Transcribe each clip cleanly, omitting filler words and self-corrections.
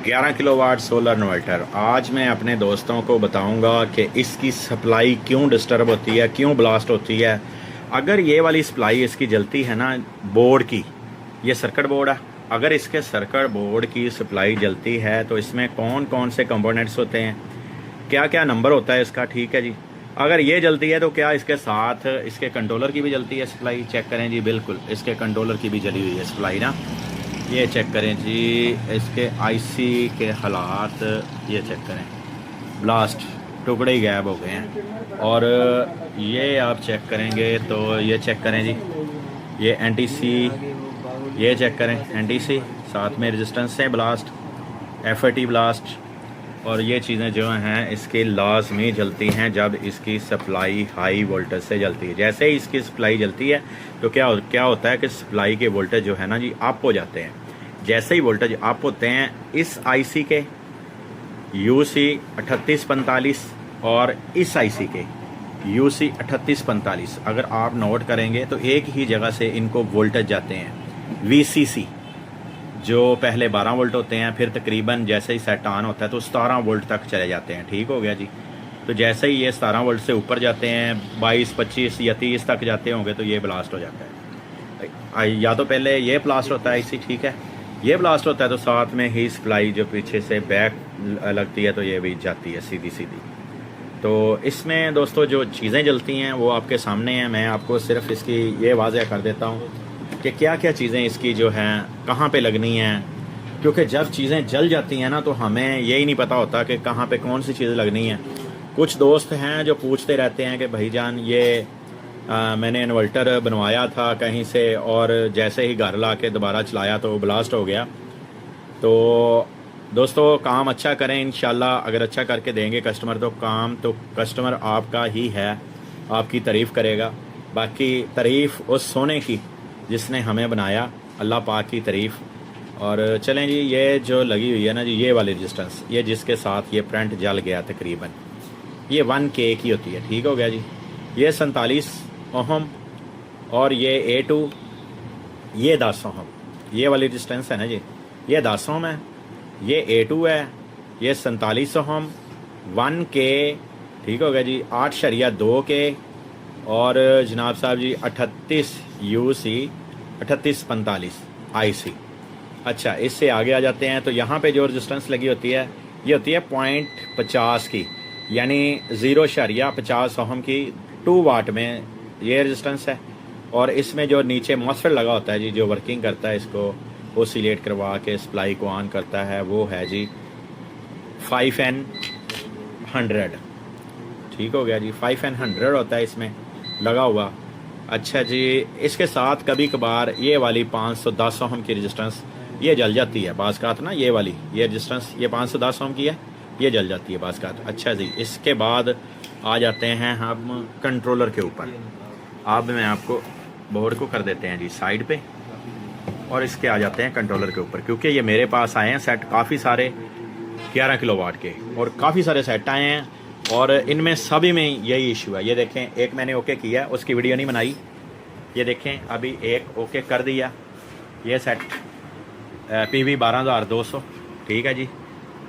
11 kilowatt solar inverter. आज मैं अपने दोस्तों को बताऊंगा कि इसकी सप्लाई क्यों डिस्टर्ब होती है, क्यों ब्लास्ट होती है। अगर ये वाली सप्लाई इसकी जलती है ना, बोर्ड की, ये सर्किट बोर्ड है, अगर इसके सर्किट बोर्ड की सप्लाई जलती है तो इसमें कौन कौन से कंपोनेंट्स होते हैं, क्या क्या नंबर होता है इसका, ठीक है जी। अगर ये जलती है तो क्या इसके साथ इसके कंट्रोलर की भी जलती है सप्लाई? चेक करें जी, बिल्कुल इसके कंट्रोलर की भी जली हुई है सप्लाई ना। ये चेक करें जी, इसके आईसी के हालात ये चेक करें, ब्लास्ट, टुकड़े ही गायब हो गए हैं। और ये आप चेक करेंगे तो ये चेक करें जी, ये एनटीसी, ये चेक करें एनटीसी, साथ में रेजिस्टेंस से ब्लास्ट, एफएटी ब्लास्ट। और ये चीज़ें जो हैं इसके लाजमी जलती हैं जब इसकी सप्लाई हाई वोल्टेज से जलती है। जैसे ही इसकी सप्लाई जलती है तो क्या होता है कि सप्लाई के वोल्टेज जो है ना जी अप हो जाते हैं। जैसे ही वोल्टेज अप होते हैं इस आईसी के यूसी 3845 और इस आईसी के यूसी 3845, अगर आप नोट करेंगे तो एक ही जगह से इनको वोल्टेज जाते हैं। वीसीसी जो पहले 12 वोल्ट होते हैं, फिर तकरीबन जैसे ही सेट ऑन होता है तो 17 वोल्ट तक चले जाते हैं। ठीक हो गया जी। तो जैसे ही ये 17 वोल्ट से ऊपर जाते हैं, 22, 25 या 30 तक जाते होंगे तो ये ब्लास्ट हो जाता है। या तो पहले ये ब्लास्ट होता है इसी, ठीक है, ये ब्लास्ट होता है तो साथ में ही सप्लाई जो पीछे से बैक लगती है तो ये भी जाती है सीधी सीधी। तो इसमें दोस्तों जो चीज़ें जलती हैं वो आपके सामने हैं। मैं आपको सिर्फ इसकी ये वाज़ह कर देता हूँ कि क्या क्या चीज़ें इसकी जो हैं कहाँ पे लगनी हैं, क्योंकि जब चीज़ें जल जाती हैं ना तो हमें यही नहीं पता होता कि कहाँ पे कौन सी चीज़ लगनी है। कुछ दोस्त हैं जो पूछते रहते हैं कि भाईजान ये मैंने इन्वर्टर बनवाया था कहीं से और जैसे ही घर ला के दोबारा चलाया तो ब्लास्ट हो गया। तो दोस्तों काम अच्छा करें इंशाल्लाह, अगर अच्छा करके देंगे कस्टमर तो कस्टमर आपका ही है, आपकी तारीफ़ करेगा। बाकी तारीफ़ उस सोने की जिसने हमें बनाया, अल्लाह पाक की तारीफ़। और चलें जी, ये जो लगी हुई है ना जी, ये वाली रेजिस्टेंस, ये जिसके साथ ये प्रिंट जल गया तकरीबन, ये 1K की होती है। ठीक हो गया जी। ये 47 ओहम और ये A2, ये 10 ओहम, ये वाली रेजिस्टेंस है ना जी, ये 10 ओहम है, ये A2 है, ये 47 ओहम, 1K। ठीक हो गया जी। 8.2K और जनाब साहब जी 38 UC 3845 IC। अच्छा, इससे आगे आ जाते हैं तो यहाँ पे जो रेजिस्टेंस लगी होती है ये होती है 0.50 की, यानी 0.50 ओहम की 2 वाट में ये रेजिस्टेंस है। और इसमें जो नीचे मॉसफेट लगा होता है जी, जो वर्किंग करता है, इसको ओसिलेट करवा के सप्लाई को ऑन करता है, वो है जी 5N100। ठीक हो गया जी, 5N100 होता है इसमें लगा हुआ। अच्छा जी, इसके साथ कभी कभार ये वाली 510 ओहम की रेजिस्टेंस ये जल जाती है बाज़ ना, ये वाली ये रेजिस्टेंस ये 510 ओहम की है, ये जल जाती है बाज़। अच्छा जी, इसके बाद आ जाते हैं हम कंट्रोलर के ऊपर। अब मैं आपको बोर्ड को कर देते हैं जी साइड पे और इसके आ जाते हैं कंट्रोलर के ऊपर, क्योंकि ये मेरे पास आए हैं सेट काफ़ी सारे 11 किलोवाट के और काफ़ी सारे सेट आए हैं और इनमें सभी में यही इशू है। ये देखें, एक मैंने ओके किया, उसकी वीडियो नहीं बनाई, ये देखें अभी एक ओके कर दिया, ये सेट PV 12200। ठीक है जी।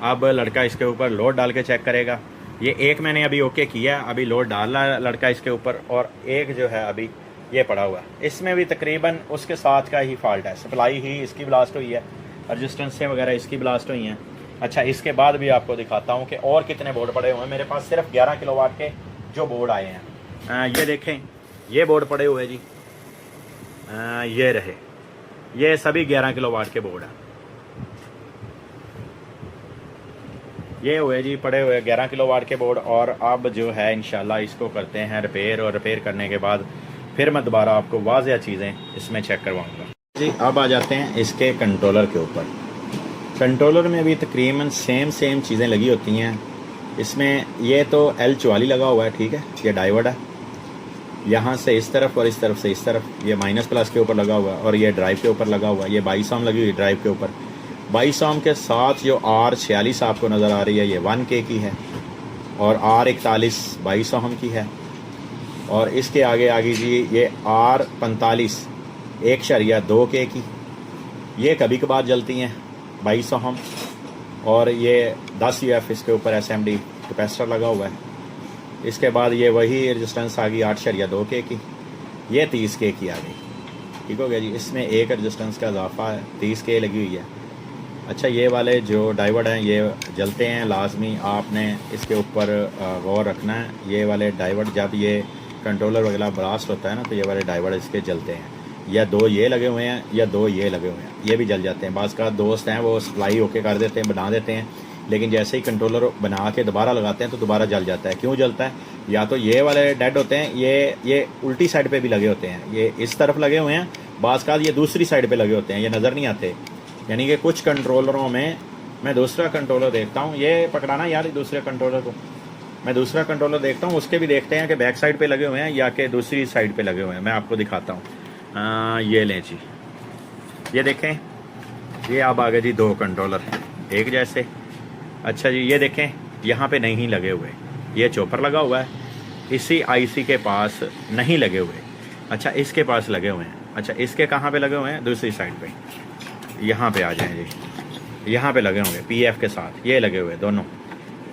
अब लड़का इसके ऊपर लोड डाल के चेक करेगा। ये एक मैंने अभी ओके किया, अभी लोड डाला लड़का इसके ऊपर, और एक जो है अभी ये पड़ा हुआ है, इसमें भी तकरीबन उसके साथ का ही फॉल्ट है, सप्लाई ही इसकी ब्लास्ट हुई है, रजिस्टेंसें वगैरह इसकी ब्लास्ट हुई हैं। अच्छा, इसके बाद भी आपको दिखाता हूँ कि और कितने बोर्ड पड़े हुए हैं। मेरे पास सिर्फ 11 किलोवाट के जो बोर्ड आए हैं, ये देखें, ये बोर्ड पड़े हुए जी, ये रहे, ये सभी 11 किलोवाट के बोर्ड हैं। ये हुए जी पड़े हुए 11 किलोवाट के बोर्ड। और अब जो है इंशाल्लाह इसको करते हैं रिपेयर, और रिपेयर करने के बाद फिर मैं दोबारा आपको वाज़ह चीज़ें इसमें चेक करवाऊँगा जी। अब आ जाते हैं इसके कंट्रोलर के ऊपर। कंट्रोलर में भी तकरीबन सेम चीज़ें लगी होती हैं। इसमें ये तो L44 लगा हुआ है, ठीक है, ये डायोड है, यहाँ से इस तरफ और इस तरफ से इस तरफ, ये माइनस प्लस के ऊपर लगा हुआ है, और ये ड्राइव के ऊपर लगा हुआ है, ये 22 ओम लगी हुई ड्राइव के ऊपर। 22 ओम के साथ जो R46 आपको नज़र आ रही है ये 1K की है, और R41 22 ओम की है, और इसके आगे जी ये R45 1.2K की, ये कभी कभार जलती हैं 22 ओहम। और ये 10 UF इसके ऊपर SMD कैपेसिटर लगा हुआ है। इसके बाद ये वही रजिस्टेंस आ गई 8.2K की, ये 30K की आ गई। ठीक हो गया जी। इसमें एक रजिस्टेंस का इजाफा है, 30K लगी हुई है। अच्छा, ये वाले जो डाइवर्ड हैं ये जलते हैं लाजमी, आपने इसके ऊपर गौर रखना है। ये वाले डाइवर्ड जब ये कंट्रोलर वगैरह ब्लास्ट होता है ना, तो ये वाले डाइवर्ड इसके जलते हैं। या दो ये लगे हुए हैं या दो ये लगे हुए हैं, ये भी जल जाते हैं। बाज़ का दोस्त हैं वो सप्लाई ओके कर देते हैं, बना देते हैं, लेकिन जैसे ही कंट्रोलर बना के दोबारा लगाते हैं तो दोबारा जल जाता है। क्यों जलता है? या तो ये वाले डेड होते हैं, ये उल्टी साइड पे भी लगे होते हैं, ये इस तरफ लगे हुए हैं, बाज़ का ये दूसरी साइड पे लगे होते हैं, ये नज़र नहीं आते। यानी कि कुछ कंट्रोलरों में, मैं दूसरा कंट्रोलर देखता हूँ, ये पकड़ाना यार दूसरे कंट्रोलर को, मैं दूसरा कंट्रोलर देखता हूँ, उसके भी देखते हैं कि बैक साइड पे लगे हुए हैं या कि दूसरी साइड पे लगे हुए हैं। मैं आपको दिखाता हूँ। ये लें जी, ये देखें, ये अब आ गए जी 2 कंट्रोलर एक जैसे। अच्छा जी, ये देखें यहाँ पे नहीं लगे हुए, ये चॉपर लगा हुआ है, इसी IC के पास नहीं लगे हुए। अच्छा, इसके पास लगे हुए हैं। अच्छा, इसके कहाँ पे लगे हुए हैं? दूसरी साइड पे, यहाँ पे आ जाएं जी, यहाँ पे लगे होंगे PF के साथ, ये लगे हुए दोनों,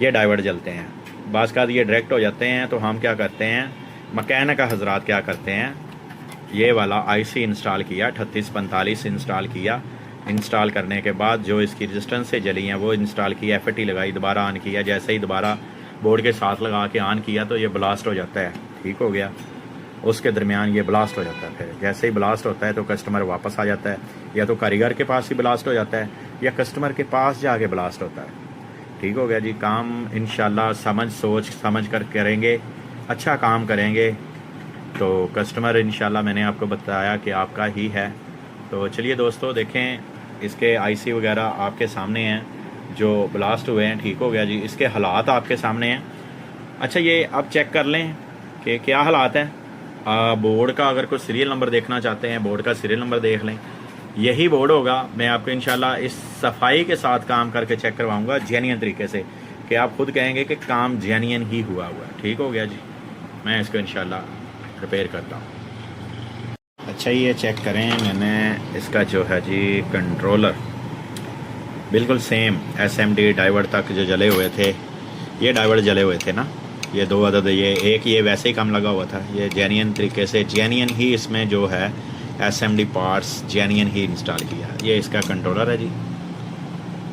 ये डाइवर्ट जलते हैं। बाज़ का ये डायरेक्ट हो जाते हैं, तो हम क्या करते हैं, मकैनिक हजरात क्या करते हैं, ये वाला IC इंस्टॉल किया, 3845 इंस्टॉल किया। इंस्टॉल करने के बाद जो इसकी रेजिस्टेंस से जली हैं वो इंस्टॉल की, FAT लगाई, दोबारा ऑन किया। जैसे ही दोबारा बोर्ड के साथ लगा के ऑन किया तो ये ब्लास्ट हो जाता है। ठीक हो गया। उसके दरमियान ये ब्लास्ट हो जाता है। फिर जैसे ही ब्लास्ट होता है तो कस्टमर वापस आ जाता है, या तो कारीगर के पास ही ब्लास्ट हो जाता है या कस्टमर के पास जाके ब्लास्ट होता है। ठीक हो गया जी। काम इंशाल्लाह सोच समझ कर करेंगे, अच्छा काम करेंगे तो कस्टमर इंशाल्लाह, मैंने आपको बताया कि आपका ही है। तो चलिए दोस्तों, देखें इसके IC वगैरह आपके सामने हैं जो ब्लास्ट हुए हैं। ठीक हो गया जी, इसके हालात आपके सामने हैं। अच्छा, ये अब चेक कर लें कि क्या हालात हैं। बोर्ड का अगर कोई सीरियल नंबर देखना चाहते हैं, बोर्ड का सीरियल नंबर देख लें, यही बोर्ड होगा। मैं आपको इंशाल्लाह इस सफाई के साथ काम करके चेक करवाऊंगा जेन्युइन तरीके से, कि आप खुद कहेंगे कि काम जेन्युइन ही हुआ है। ठीक हो गया जी, मैं इसको इंशाल्लाह रिपेयर करता हूँ। अच्छा, ये चेक करें, मैंने इसका जो है जी कंट्रोलर बिल्कुल सेम SMD डाइवर्ट तक जो जले हुए थे, ये डाइवर्ट जले हुए थे ना, ये 2 अदद, ये एक ये वैसे ही कम लगा हुआ था। ये जेन्युइन तरीके से, जेन्युइन ही इसमें जो है SMD पार्ट्स जेन्युइन ही इंस्टॉल किया। ये इसका कंट्रोलर है जी।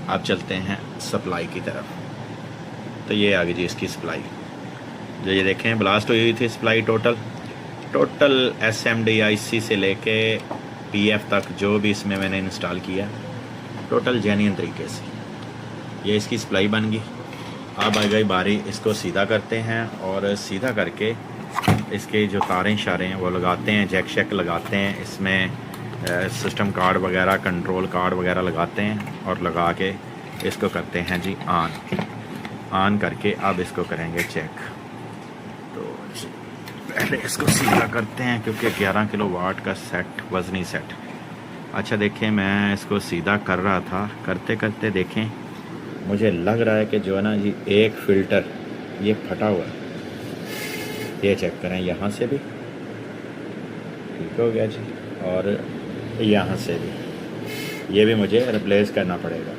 अब चलते हैं सप्लाई की तरफ। तो ये आ गई जी इसकी सप्लाई, जो ये देखें ब्लास्ट हुई थी सप्लाई। टोटल SMD IC से लेके PF तक जो भी इसमें मैंने इंस्टॉल किया, टोटल जेन्युइन तरीके से ये इसकी सप्लाई बन गई। अब आ गई बारी, इसको सीधा करते हैं और सीधा करके इसके जो तारें शारें हैं वो लगाते हैं, जैक शेक लगाते हैं, इसमें सिस्टम कार्ड वगैरह, कंट्रोल कार्ड वगैरह लगाते हैं और लगा के इसको करते हैं जी ऑन करके अब इसको करेंगे चेक। तो पहले इसको सीधा करते हैं क्योंकि 11 किलोवाट का सेट, वज़नी सेट। अच्छा देखें, मैं इसको सीधा कर रहा था, करते करते देखें मुझे लग रहा है कि जो है ना जी एक फ़िल्टर ये फटा हुआ है। ये चेक करें, यहाँ से भी ठीक हो गया जी, और यहाँ से भी, ये भी मुझे रिप्लेस करना पड़ेगा।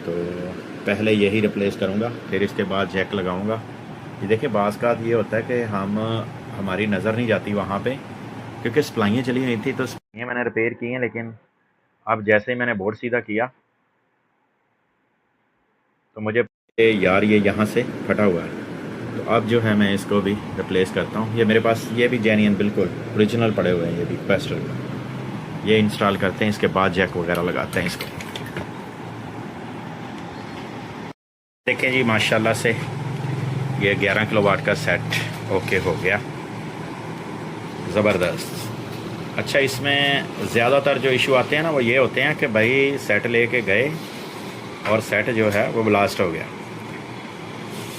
तो पहले यही रिप्लेस करूँगा, फिर इसके बाद जैक लगाऊँगा। ये देखिए, बाज़ का ये होता है कि हमारी नज़र नहीं जाती वहाँ पे, क्योंकि सप्लाइयाँ चली हुई थी तो सप्लाइयाँ मैंने रिपेयर की हैं, लेकिन अब जैसे ही मैंने बोर्ड सीधा किया तो मुझे यार ये यहाँ से फटा हुआ है। तो अब जो है मैं इसको भी रिप्लेस करता हूँ। ये मेरे पास ये भी जेन्युइन बिल्कुल ओरिजिनल पड़े हुए हैं, ये भी कैपेसिटर। ये इंस्टॉल करते हैं, इसके बाद जैक वगैरह लगाते हैं इसको। देखें जी, माशाल्लाह से ये 11 किलोवाट का सेट ओके हो गया, ज़बरदस्त। अच्छा, इसमें ज़्यादातर जो इशू आते हैं ना वो ये होते हैं कि भाई सेट लेके गए और सेट जो है वो ब्लास्ट हो गया।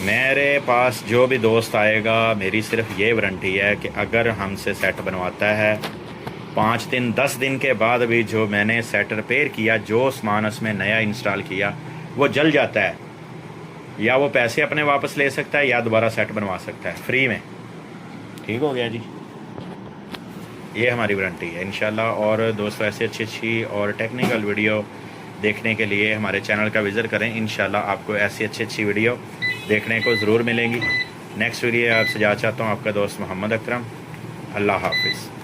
मेरे पास जो भी दोस्त आएगा, मेरी सिर्फ ये वारंटी है कि अगर हमसे सेट बनवाता है 5 दिन 10 दिन के बाद भी जो मैंने सेट रिपेयर किया, जो सामान उसमें नया इंस्टॉल किया वो जल जाता है, या वो पैसे अपने वापस ले सकता है या दोबारा सेट बनवा सकता है फ्री में। ठीक हो गया जी, ये हमारी वारंटी है इंशाल्लाह। और दोस्तों, ऐसे अच्छी और टेक्निकल वीडियो देखने के लिए हमारे चैनल का विज़िट करें। इंशाल्लाह आपको ऐसी अच्छी वीडियो देखने को ज़रूर मिलेंगी। नेक्स्ट वीडियो आपसे जा चाहता हूँ आपका दोस्त मोहम्मद अकरम। अल्लाह हाफिज़।